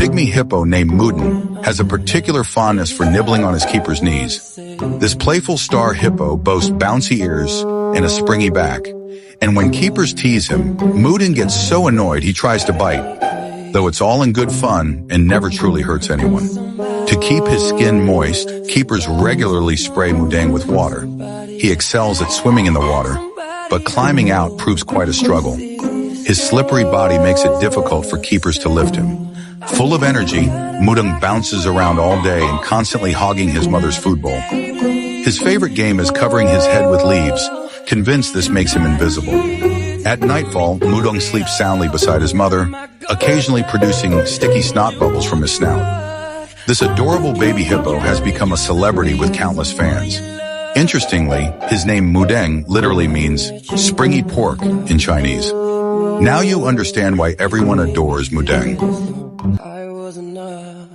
pygmy hippo named Mudin has a particular fondness for nibbling on his keeper's knees. This playful star hippo boasts bouncy ears and a springy back. And when keepers tease him, Mudin gets so annoyed he tries to bite, though it's all in good fun and never truly hurts anyone. To keep his skin moist, keepers regularly spray Mudin with water. He excels at swimming in the water, but climbing out proves quite a struggle. His slippery body makes it difficult for keepers to lift him. Full of energy, Mudin bounces around all day and constantly hogging his mother's food bowl. His favorite game is covering his head with leaves, convinced this makes him invisible. At nightfall, Mudin sleeps soundly beside his mother, occasionally producing sticky snot bubbles from his snout. This adorable baby hippo has become a celebrity with countless fans. Interestingly, his name Mudeng literally means springy pork in Chinese. Now you understand why everyone adores Mudeng. I was enough.